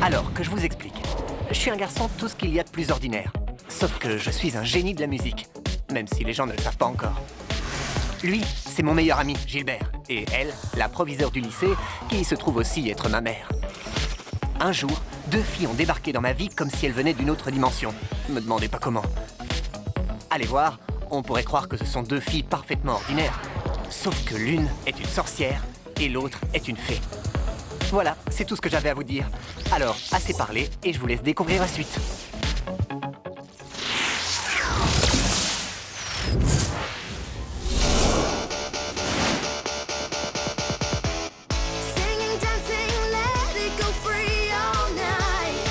Alors, que je vous explique. Je suis un garçon tout ce qu'il y a de plus ordinaire. Sauf que je suis un génie de la musique. Même si les gens ne le savent pas encore. Lui, c'est mon meilleur ami, Gilbert. Et elle, la proviseure du lycée, qui se trouve aussi être ma mère. Un jour, 2 filles ont débarqué dans ma vie comme si elles venaient d'une autre dimension. Me demandez pas comment. Allez voir, on pourrait croire que ce sont 2 filles parfaitement ordinaires. Sauf que l'une est une sorcière et l'autre est une fée. Voilà, c'est tout ce que j'avais à vous dire. Alors, assez parlé et je vous laisse découvrir la suite. Singing, dancing, let it go free all night.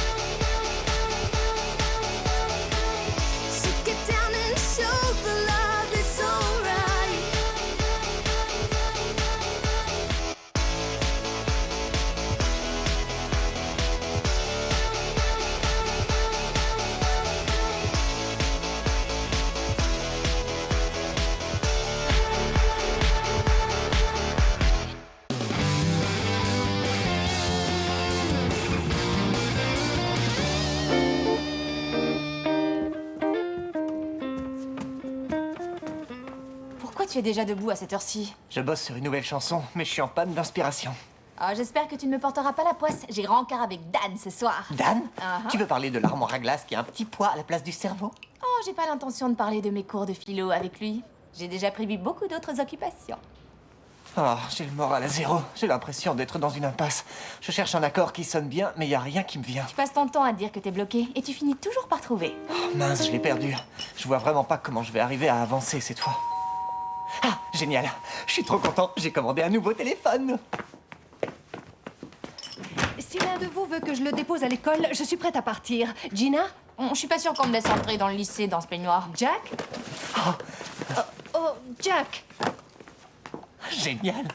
Shake it down and show the love it's alright. Pourquoi tu es déjà debout à cette heure-ci? Je bosse sur une nouvelle chanson, mais je suis en panne d'inspiration. Ah, j'espère que tu ne me porteras pas la poisse. J'ai rencard avec Dan ce soir. Dan, Uh-huh. tu veux parler de l'armoire à glace qui a un petit poids à la place du cerveau? Oh, j'ai pas l'intention de parler de mes cours de philo avec lui. J'ai déjà prévu beaucoup d'autres occupations. Oh, j'ai le moral à zéro. J'ai l'impression d'être dans une impasse. Je cherche un accord qui sonne bien, mais il n'y a rien qui me vient. Tu passes ton temps à te dire que t'es bloqué et tu finis toujours par trouver. Oh, mince, je l'ai perdu. Je vois vraiment pas comment je vais arriver à avancer cette fois. Ah, génial. Je suis trop content. J'ai commandé un nouveau téléphone. Si l'un de vous veut que je le dépose à l'école, je suis prête à partir. Gina? Je suis pas sûre qu'on me laisse entrer dans le lycée dans ce peignoir. Jack? Oh, Jack! Génial.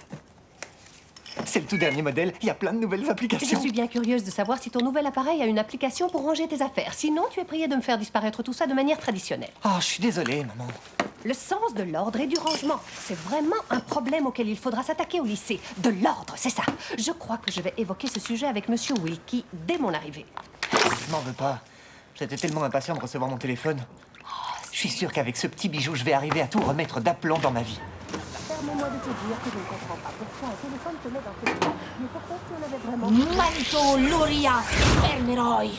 C'est le tout dernier modèle. Il y a plein de nouvelles Je applications. suis bien curieuse de savoir si ton nouvel appareil a une application pour ranger tes affaires. Sinon, tu es priée de me faire disparaître tout ça de manière traditionnelle. Oh, je suis désolé, maman. Le sens de l'ordre et du rangement, c'est vraiment un problème auquel il faudra s'attaquer au lycée. De l'ordre, c'est ça. Je crois que je vais évoquer ce sujet avec Monsieur Wilkie dès mon arrivée. Je m'en veux pas. J'étais tellement impatient de recevoir mon téléphone. Je suis sûr qu'avec ce petit bijou, je vais arriver à tout remettre d'aplomb dans ma vie. Permets-moi de te dire que je ne comprends pas pourquoi un téléphone te met dans ce état. Mais pourquoi si on avait vraiment... Manto Luria Ferneroi.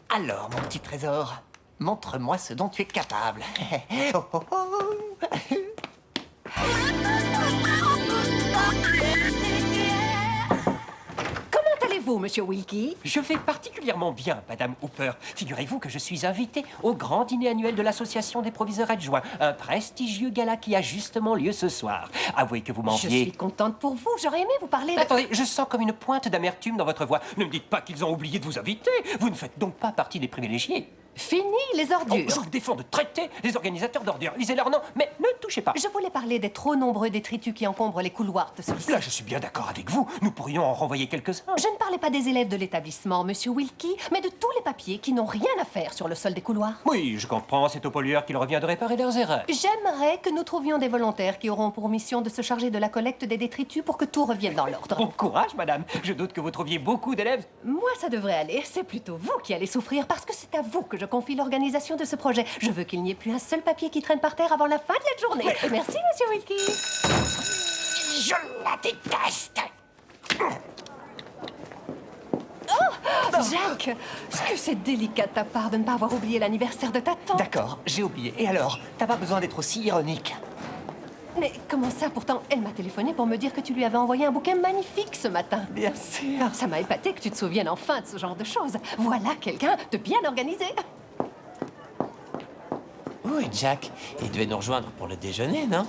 Alors, mon petit trésor, montre-moi ce dont tu es capable. Oh, oh, oh. Comment allez-vous, Monsieur Wilkie? Je vais particulièrement bien, Madame Hooper. Figurez-vous que je suis invité au grand dîner annuel de l'Association des proviseurs adjoints, un prestigieux gala qui a justement lieu ce soir. Avouez que vous Je m'enviez. suis contente pour vous. J'aurais aimé vous parler de... Attendez, je sens comme une pointe d'amertume dans votre voix. Ne me dites pas qu'ils ont oublié de vous inviter. Vous ne faites donc pas partie des privilégiés. Fini les Oh, ordures. je vous défends de traiter les organisateurs d'ordures. Lisez leur nom, mais ne touchez pas. Je voulais parler des trop nombreux détritus qui encombrent les couloirs de ce lycée. Là, je suis bien d'accord avec vous. Nous pourrions en renvoyer quelques-uns. Je ne parlais pas des élèves de l'établissement, Monsieur Wilkie, mais de tous les papiers qui n'ont rien à faire sur le sol des couloirs. Oui, je comprends. C'est aux pollueurs qu'il revient de réparer leurs erreurs. J'aimerais que nous trouvions des volontaires qui auront pour mission de se charger de la collecte des détritus pour que tout revienne dans l'ordre. Bon courage, madame. Je doute que vous trouviez beaucoup d'élèves. Moi, ça devrait aller. C'est plutôt vous qui allez souffrir parce que c'est à vous que je confie l'organisation de ce projet. Je veux qu'il n'y ait plus un seul papier qui traîne par terre avant la fin de la journée. Merci, Monsieur Wilkie. Je la déteste. Jack, est-ce que c'est délicat de ta part de ne pas avoir oublié l'anniversaire de ta tante? D'accord, j'ai oublié. Et alors, t'as pas besoin d'être aussi ironique. Mais comment ça? Pourtant, elle m'a téléphoné pour me dire que tu lui avais envoyé un bouquet magnifique ce matin. Bien sûr. Ça m'a épaté que tu te souviennes enfin de ce genre de choses. Voilà quelqu'un de bien organisé. Où est Jack? Il devait nous rejoindre pour le déjeuner, non?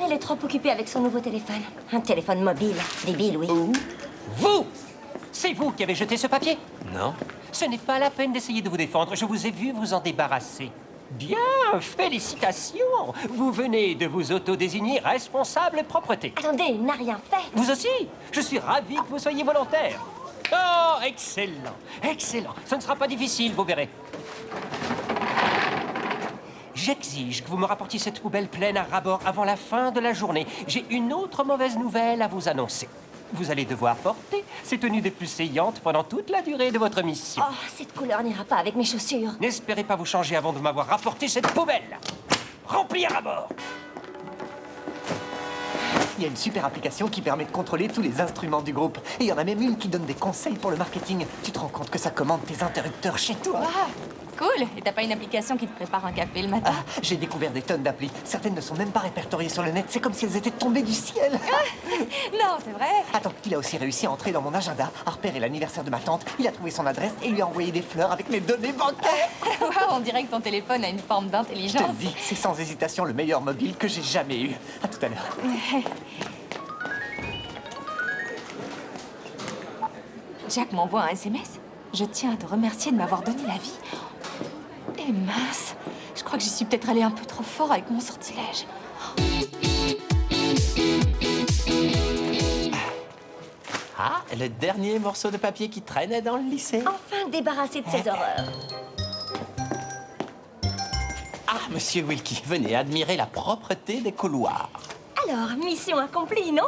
Elle est trop occupée avec son nouveau téléphone. Un téléphone mobile. Débile, oui. Vous! C'est vous qui avez jeté ce papier? Non. Ce n'est pas la peine d'essayer de vous défendre. Je vous ai vu vous en débarrasser. Bien, félicitations! Vous venez de vous autodésigner responsable propreté. Attendez, il n'a rien fait. Vous aussi? Je suis ravi que vous soyez volontaire. Oh, excellent, excellent. Ce ne sera pas difficile, vous verrez. j'exige que vous me rapportiez cette poubelle pleine à ras-bord avant la fin de la journée. J'ai une autre mauvaise nouvelle à vous annoncer. Vous allez devoir porter ces tenues des plus saillantes pendant toute la durée de votre mission. Oh, cette couleur n'ira pas avec mes chaussures. N'espérez pas vous changer avant de m'avoir rapporté cette poubelle. Remplie à ras-bord. Il y a une super application qui permet de contrôler tous les instruments du groupe. Et il y en a même une qui donne des conseils pour le marketing. Tu te rends compte que ça commande tes interrupteurs chez toi? Ah, cool. Et t'as pas une application qui te prépare un café le matin? Ah, j'ai découvert des tonnes d'applis. Certaines ne sont même pas répertoriées sur le net. C'est comme si elles étaient tombées du ciel. Non, c'est vrai. Attends, il a aussi réussi à entrer dans mon agenda, à repérer l'anniversaire de ma tante. Il a trouvé son adresse et lui a envoyé des fleurs avec mes données bancaires. Waouh, on dirait que ton téléphone a une forme Je te d'intelligence. le dis, c'est sans hésitation le meilleur mobile que j'ai jamais eu. À tout à l'heure. Jack m'envoie un SMS. Je tiens à te remercier de m'avoir donné la vie. Et mince, je crois que j'y suis peut-être allée un peu trop fort avec mon sortilège. Ah, le dernier morceau de papier qui traînait dans le lycée. Enfin débarrassé de ces horreurs. Ah, monsieur Wilkie, venez admirer la propreté des couloirs. Alors, mission accomplie, non?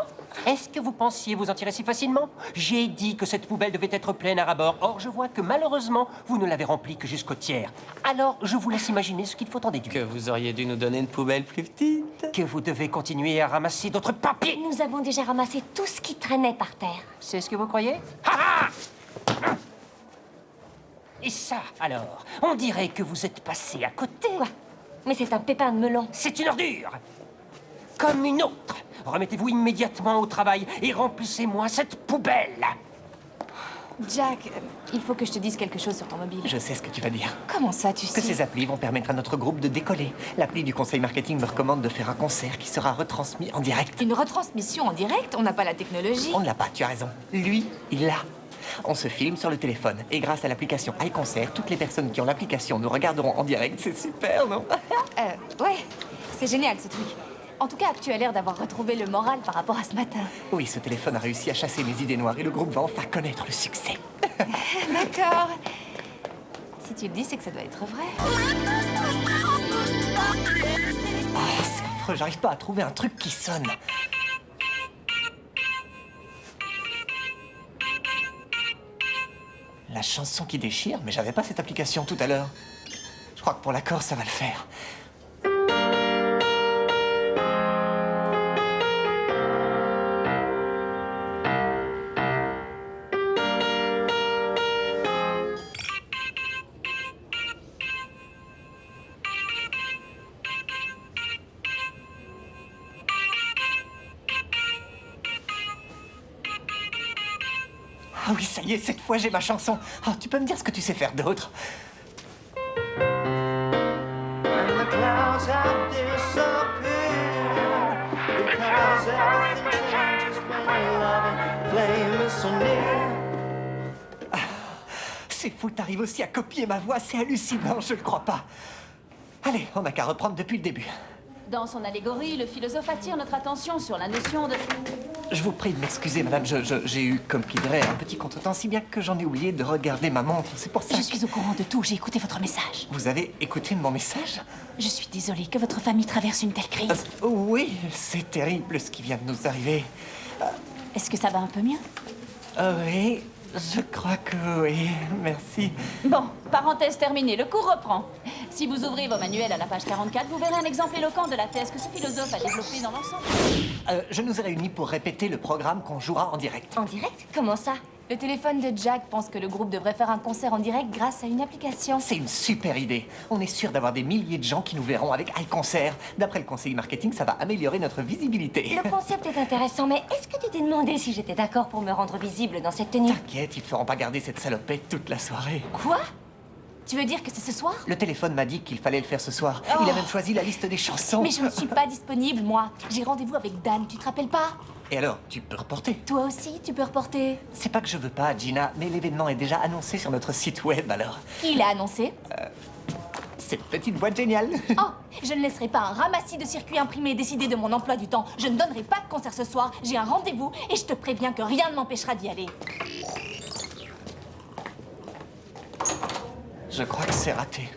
Est-ce que vous pensiez vous en tirer si facilement? J'ai dit que cette poubelle devait être pleine à ras-bord. Or, je vois que malheureusement, vous ne l'avez remplie que jusqu'au tiers. Alors, je vous laisse imaginer ce qu'il faut en Que déduire. vous auriez dû nous donner une poubelle plus petite. Que vous devez continuer à ramasser d'autres papiers. Nous avons déjà ramassé tout ce qui traînait par terre. C'est ce que vous croyez? Ha ha! Et ça, alors, on dirait que vous êtes passé à côté. Quoi? Mais c'est un pépin de melon. C'est une ordure. Comme une autre. Remettez-vous immédiatement au travail et remplissez-moi cette poubelle. Jack, il faut que je te dise quelque chose sur ton mobile. Je sais ce que tu vas dire. Comment ça, tu Que sais? ces applis vont permettre à notre groupe de décoller. L'appli du conseil marketing me recommande de faire un concert qui sera retransmis en direct. Une retransmission en direct? On n'a pas la technologie. On ne l'a pas, tu as raison. Lui, il l'a. On se filme sur le téléphone et grâce à l'application iConcert, toutes les personnes qui ont l'application nous regarderont en direct. C'est super, non? Ouais, c'est génial ce truc. En tout cas, tu as l'air d'avoir retrouvé le moral par rapport à ce matin. Oui, ce téléphone a réussi à chasser mes idées noires et le groupe va enfin connaître le succès. D'accord. Si tu le dis, c'est que ça doit être vrai. Oh, c'est affreux, j'arrive pas à trouver un truc qui sonne. La chanson qui déchire, mais j'avais pas cette application tout à l'heure. Je crois que pour l'accord, ça va le faire. Ah oui, ça y est, cette fois j'ai ma chanson. Oh, tu peux me dire ce que tu sais faire d'autre? Ah, c'est fou, t'arrives aussi à copier ma voix, c'est hallucinant, je le crois pas. Allez, on n'a qu'à reprendre depuis le début. Dans son allégorie, le philosophe attire notre attention sur la notion de... Je vous prie de m'excuser, madame, j'ai eu, comme qui dirait, un petit contretemps, si bien que j'en ai oublié de regarder ma montre. C'est pour ça Je suis au courant de tout, j'ai écouté votre message. Vous avez écouté mon message? Je suis désolée que votre famille traverse une telle crise. Oui, c'est terrible ce qui vient de nous arriver. Est-ce que ça va un peu mieux? Oui, je crois que oui, merci. Bon, parenthèse terminée, le cours reprend. Si vous ouvrez vos manuels à la page 44, vous verrez un exemple éloquent de la thèse que ce philosophe a développée dans l'ensemble. Je nous ai réunis pour répéter le programme qu'on jouera en direct. En direct? Comment ça? Le téléphone de Jack pense que le groupe devrait faire un concert en direct grâce à une application. C'est une super idée. On est sûr d'avoir des milliers de gens qui nous verront avec iConcert. D'après le conseiller marketing, ça va améliorer notre visibilité. Le concept est intéressant, mais est-ce que tu t'es demandé si j'étais d'accord pour me rendre visible dans cette tenue? T'inquiète, ils te feront pas garder cette salopette toute la soirée. Quoi? Tu veux dire que c'est ce soir? Le téléphone m'a dit qu'il fallait le faire ce soir. Il a même choisi la liste des chansons. Mais je ne suis pas disponible, moi. J'ai rendez-vous avec Dan, tu te rappelles pas? Et alors, tu peux reporter? Toi aussi, tu peux reporter. C'est pas que je veux pas, Gina, mais l'événement est déjà annoncé sur notre site web, alors. Qui l'a annoncé? Cette petite boîte géniale. Oh, je ne laisserai pas un ramassis de circuits imprimés décider de mon emploi du temps. Je ne donnerai pas de concert ce soir. J'ai un rendez-vous et je te préviens que rien ne m'empêchera d'y aller. Je crois que c'est raté.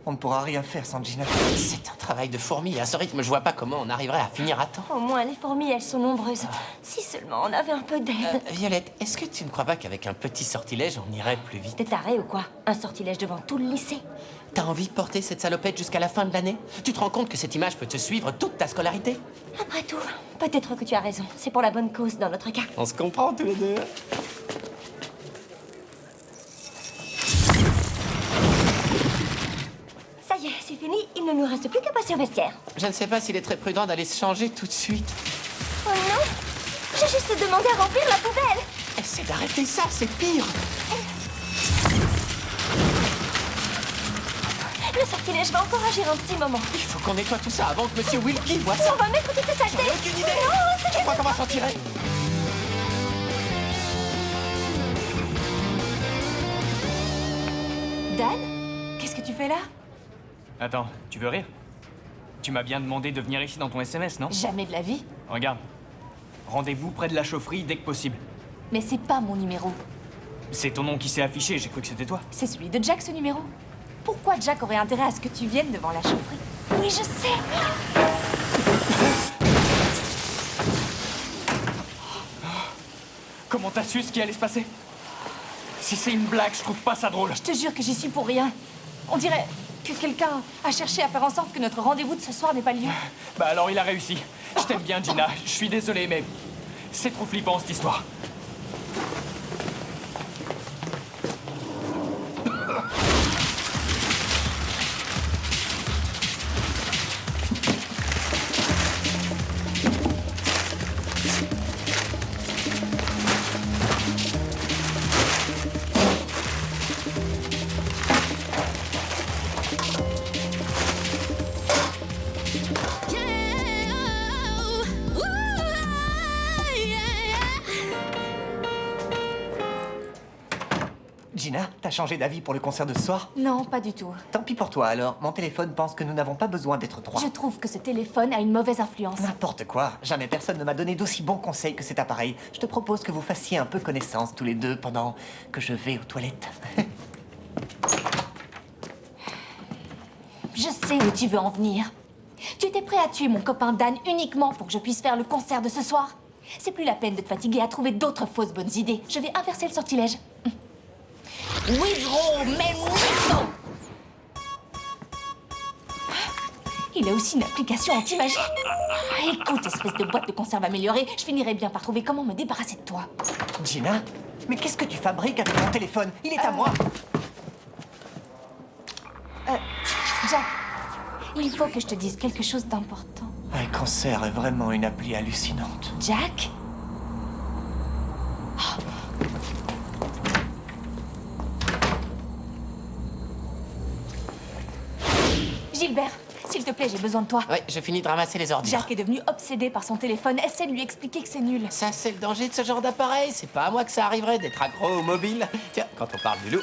On on ne pourra rien faire sans Gina. C'est un travail de fourmi. À ce rythme, je vois pas comment on arriverait à finir à temps. Au moins, les fourmis, elles sont nombreuses. Si seulement on avait un peu d'aide. Violette, est-ce que tu ne crois pas qu'avec un petit sortilège, on irait plus vite? T'es taré ou quoi? Un sortilège devant tout le lycée? T'as envie de porter cette salopette jusqu'à la fin de l'année? Tu te rends compte que cette image peut te suivre toute ta scolarité? Après tout, peut-être que tu as raison. C'est pour la bonne cause dans notre cas. On se comprend tous les deux. Ça y est, c'est fini. Il ne nous reste plus qu'à passer au vestiaire. Je ne sais pas s'il est très prudent d'aller se changer tout de suite. Oh non! J'ai juste demandé à remplir la poubelle. Essaie d'arrêter ça, c'est pire. Le sortilège va encore agir un petit moment. Il faut qu'on nettoie tout ça avant que Monsieur Wilkie voit ça. On va mettre toutes ces saletés. J'en ai aucune idée. Non, Tu crois qu'on va s'en tirer? Dan? Qu'est-ce que tu fais là? Attends, tu veux rire? Tu m'as bien demandé de venir ici dans ton SMS, non? Jamais de la vie. Regarde. Rendez-vous près de la chaufferie dès que possible. Mais c'est pas mon numéro. C'est ton nom qui s'est affiché, j'ai cru que c'était toi. C'est celui de Jack, ce numéro. Pourquoi Jack aurait intérêt à ce que tu viennes devant la chaufferie? Oui, je sais. Comment t'as su ce qui allait se passer? Si c'est une blague, je trouve pas ça drôle. Je te jure que j'y suis pour rien. On dirait que quelqu'un a cherché à faire en sorte que notre rendez-vous de ce soir n'ait pas lieu. Bah alors il a réussi. Je t'aime bien, Gina. Je suis désolé, mais c'est trop flippant cette histoire. Gina, t'as changé d'avis pour le concert de ce soir? Non, pas du tout. Tant pis pour toi alors. Mon téléphone pense que nous n'avons pas besoin d'être trois. Je trouve que ce téléphone a une mauvaise influence. N'importe quoi. Jamais personne ne m'a donné d'aussi bons conseils que cet appareil. Je te propose que vous fassiez un peu connaissance tous les deux pendant que je vais aux toilettes. Je sais où tu veux en venir. Tu étais prêt à tuer mon copain Dan uniquement pour que je puisse faire le concert de ce soir. C'est plus la peine de te fatiguer à trouver d'autres fausses bonnes idées. Je vais inverser le sortilège. Withdraw, mais withdraw. Il a aussi une application anti-magie. Écoute, espèce de boîte de conserve améliorée, je finirai bien par trouver comment me débarrasser de toi. Gina, mais qu'est-ce que tu fabriques avec mon téléphone? Il est à moi. Jack, il faut que je te dise quelque chose d'important. Un cancer est vraiment une appli hallucinante. Jack? Gilbert, s'il te plaît, j'ai besoin de toi. Ouais, je finis de ramasser les ordures. Jack est devenu obsédé par son téléphone. Essaie de lui expliquer que c'est nul. Ça, c'est le danger de ce genre d'appareil. C'est pas à moi que ça arriverait d'être accro au mobile. Tiens, quand on parle du loup.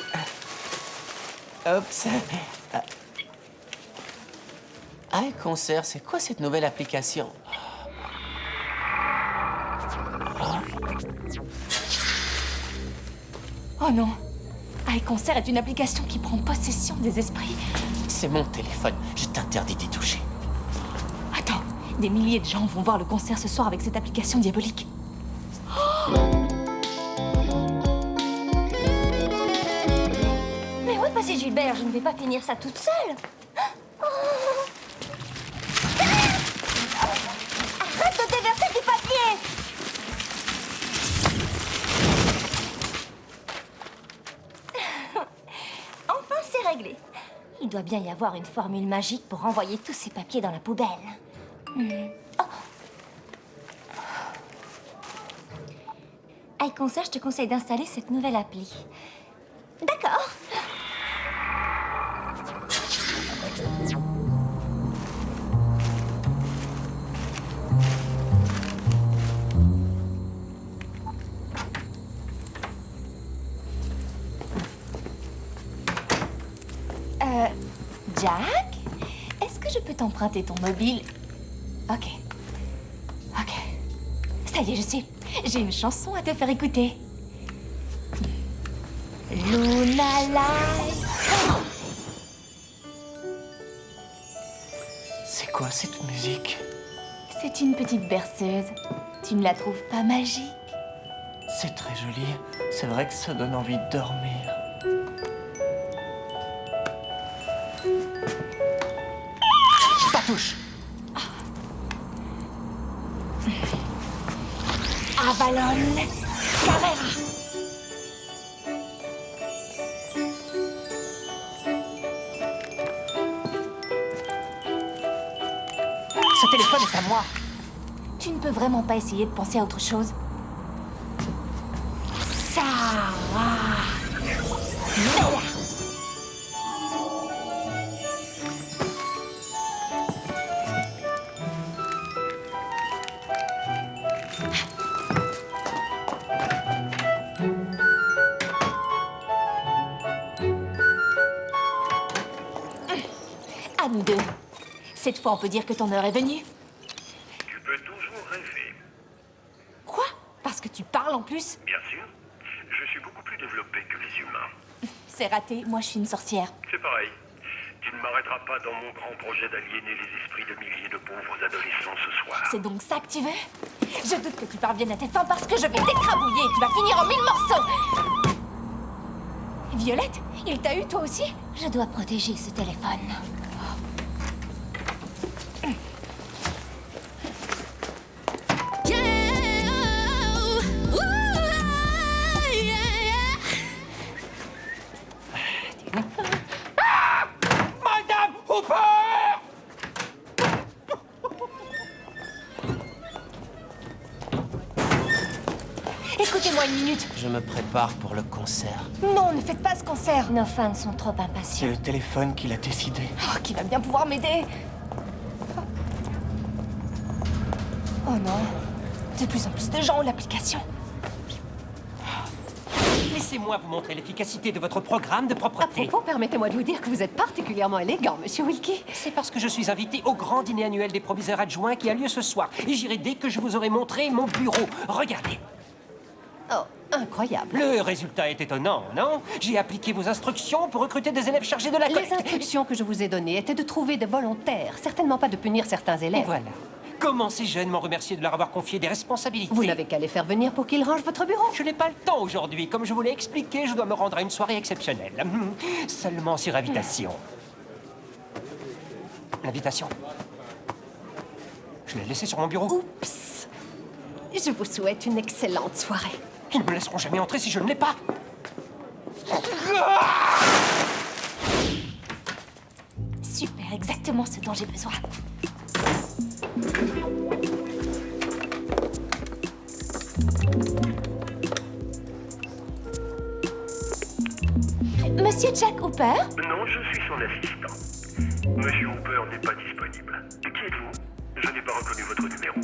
Oups. iConcert, c'est quoi cette nouvelle application? Oh non. iConcert est une application qui prend possession des esprits. C'est mon téléphone. Je t'interdis d'y toucher. Attends, des milliers de gens vont voir le concert ce soir avec cette application diabolique. Mais où est passé Gilbert? Je ne vais pas finir ça toute seule. Arrête de déverser du papier! Enfin, c'est réglé. Il doit bien y avoir une formule magique pour renvoyer tous ces papiers dans la poubelle. Oh. iConcert, je te conseille d'installer cette nouvelle appli. D'accord. Jack? Est-ce que je peux t'emprunter ton mobile? Ok. Ok. Ça y est, je sais. J'ai une chanson à te faire écouter. Luna Light. C'est quoi cette musique? C'est une petite berceuse. Tu ne la trouves pas magique? C'est très joli. C'est vrai que ça donne envie de dormir. Pas touche! Avalon Carrera. Ce téléphone est à moi. Tu ne peux vraiment pas essayer de penser à autre chose? Sarah Mela. À nous deux. Cette fois, on peut dire que ton heure est venue. Tu peux toujours rêver. Quoi? Parce que tu parles en plus? Bien sûr. Je suis beaucoup plus développé que les humains. C'est raté, moi je suis une sorcière. C'est pareil. Tu ne m'arrêteras pas dans mon grand projet d'aliéner les esprits de milliers de pauvres adolescents ce soir. C'est donc ça que tu veux? Je doute que tu parviennes à tes fins parce que je vais t'écrabouiller et tu vas finir en 1000 morceaux. Violette, il t'a eu toi aussi? Je dois protéger ce téléphone. Madame Hooper! Écoutez-moi une minute. Je me prépare pour le concert. Non, ne faites pas ce concert. Nos fans sont trop C'est impatients. le téléphone qui l'a décidé. Oh, qui va bien pouvoir m'aider? Oh non. De plus en plus de gens ont l'application. Laissez-moi vous montrer l'efficacité de votre programme de À propreté. propos, permettez-moi de vous dire que vous êtes particulièrement élégant, monsieur Wilkie. C'est parce que je suis invité au grand dîner annuel des proviseurs adjoints qui a lieu ce soir. Et j'irai dès que je vous aurai montré mon bureau. Regardez. Oh, incroyable. Le résultat est étonnant, non? J'ai appliqué vos instructions pour recruter des élèves chargés de la Les collecte. instructions que je vous ai données étaient de trouver des volontaires, certainement pas de punir certains Et élèves. voilà. Comment ces jeunes m'ont remercié de leur avoir confié des responsabilités? Vous n'avez qu'à les faire venir pour qu'ils rangent votre bureau. Je n'ai pas le temps aujourd'hui. Comme je vous l'ai expliqué, je dois me rendre à une soirée exceptionnelle. Seulement sur invitation. L'invitation? Je l'ai laissée sur mon bureau. Oups. Je vous souhaite une excellente soirée. Ils ne me laisseront jamais entrer si je ne l'ai pas. Super, exactement ce dont j'ai besoin. Monsieur Jack Hooper? Non, je suis son assistant. Monsieur Hooper n'est pas disponible. Qui êtes-vous? Je n'ai pas reconnu votre numéro.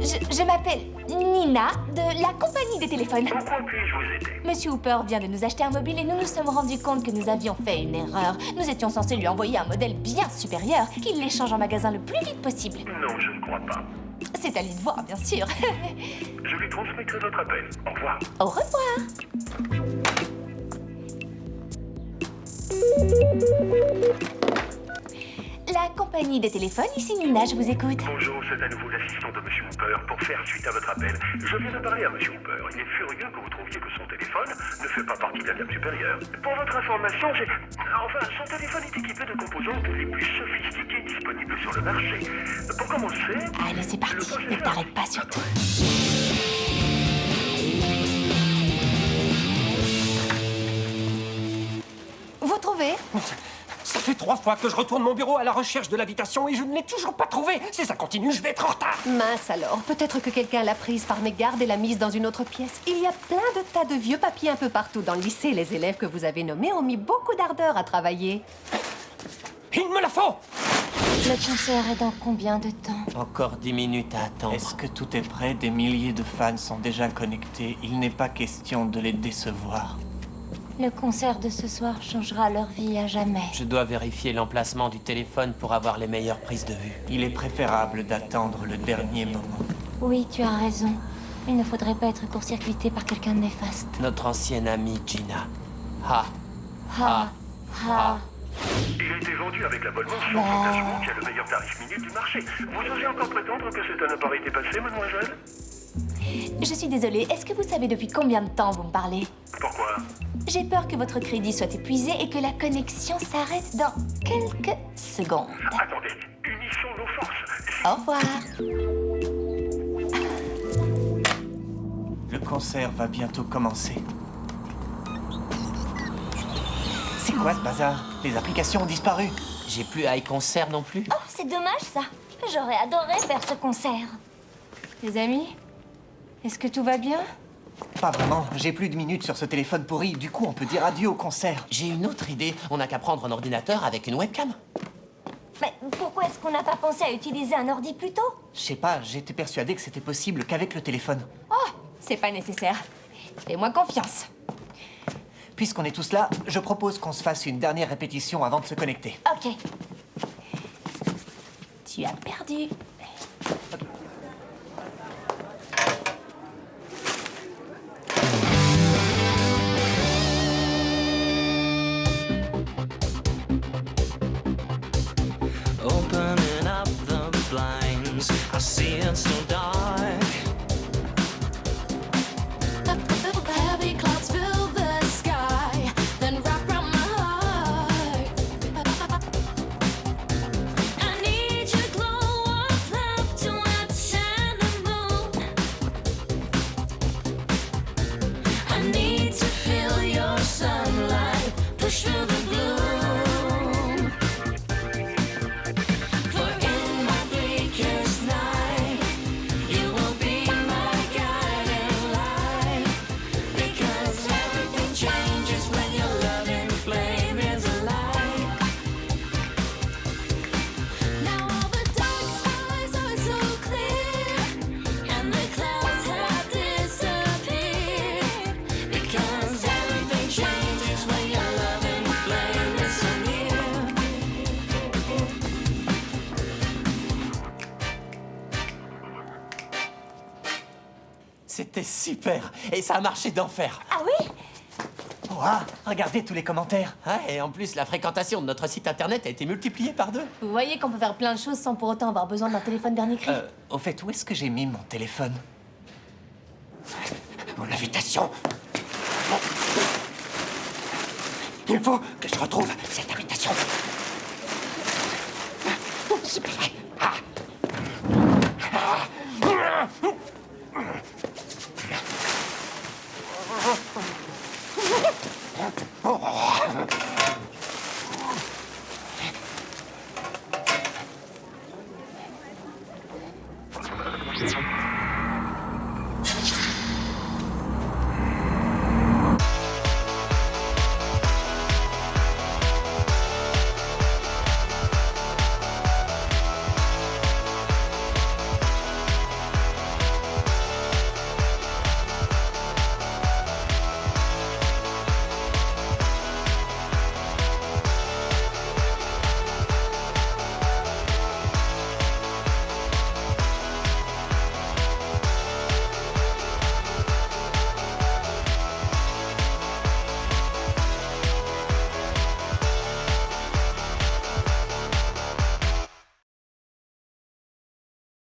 Je m'appelle Nina, de la compagnie des téléphones. En quoi puis-je vous aider? Monsieur Hooper vient de nous acheter un mobile et nous nous sommes rendus compte que nous avions fait une erreur. Nous étions censés lui envoyer un modèle bien supérieur, qu'il l'échange en magasin le plus vite possible. Non, je ne crois pas. C'est à lui de voir, bien sûr. Je lui transmettrai votre appel. Au revoir. Au revoir. La compagnie des téléphones, ici Nina, je vous écoute. Bonjour, c'est à nouveau l'assistant de Monsieur Hooper pour faire suite à votre appel. Je viens de parler à Monsieur Hooper. Il est furieux que vous trouviez que son téléphone ne fait pas partie de la gamme supérieure. Pour votre information, son téléphone est équipé de composantes les plus sophistiquées disponibles sur le marché. Pour commencer... Allez, c'est parti. Ne t'arrête pas surtout. Vous trouvez? Ça fait 3 fois que je retourne mon bureau à la recherche de l'invitation et je ne l'ai toujours pas trouvée. Si ça continue, je vais être en retard. Mince alors, peut-être que quelqu'un l'a prise par mégarde et l'a mise dans une autre pièce. Il y a plein de tas de vieux papiers un peu partout dans le lycée. Les élèves que vous avez nommés ont mis beaucoup d'ardeur à travailler. Il me la faut! Le concert est dans combien de temps? Encore 10 minutes à attendre. Est-ce que tout est prêt? Des milliers de fans sont déjà connectés. Il n'est pas question de les décevoir. Le concert de ce soir changera leur vie à jamais. Je dois vérifier l'emplacement du téléphone pour avoir les meilleures prises de vue. Il est préférable d'attendre le dernier moment. Oui, tu as raison. Il ne faudrait pas être court-circuité par quelqu'un de néfaste. Notre ancienne amie Gina. Ha, ha, Il a été vendu avec l'abonnement sans engagement qui a le meilleur tarif minute du marché. Vous osez encore prétendre que c'est un appareil dépassé, mademoiselle? Je suis désolée, est-ce que vous savez depuis combien de temps vous me parlez? Pourquoi? J'ai peur que votre crédit soit épuisé et que la connexion s'arrête dans quelques secondes. Attendez, unissons nos forces. Au revoir. Le concert va bientôt commencer. C'est quoi ce bazar? Les applications ont disparu. J'ai plus iConcert non plus. Oh, c'est dommage ça. J'aurais adoré faire ce concert. Les amis, est-ce que tout va bien? Pas vraiment, j'ai plus de minutes sur ce téléphone pourri, du coup on peut dire adieu au concert. J'ai une autre idée. On n'a qu'à prendre un ordinateur avec une webcam. Mais pourquoi est-ce qu'on n'a pas pensé à utiliser un ordi plus tôt? Je sais pas, j'étais persuadé que c'était possible qu'avec le téléphone. Oh, c'est pas nécessaire. Fais-moi confiance. Puisqu'on est tous là, je propose qu'on se fasse une dernière répétition avant de se connecter. Ok. Tu as perdu. Opening up the blinds, I see it so dark. Heavy clouds fill the sky, then wrap around my heart. I need your glow of love to outshine the moon. I need to feel your sunlight push through the gloom. For in my bleakest night, you will be my guiding light. Because everything changes when your loving flame is alight. Now all the dark skies are so clear, and the clouds have disappeared. Because everything changes when your loving flame is so near. C'était super. Et ça a marché d'enfer. Ah oui? Ouah, regardez tous les commentaires. Ah, et en plus, la fréquentation de notre site internet a été multipliée par 2. Vous voyez qu'on peut faire plein de choses sans pour autant avoir besoin d'un téléphone dernier cri. Au fait, où est-ce que j'ai mis mon téléphone? Mon invitation. Il faut que je retrouve cette invitation. C'est pas vrai.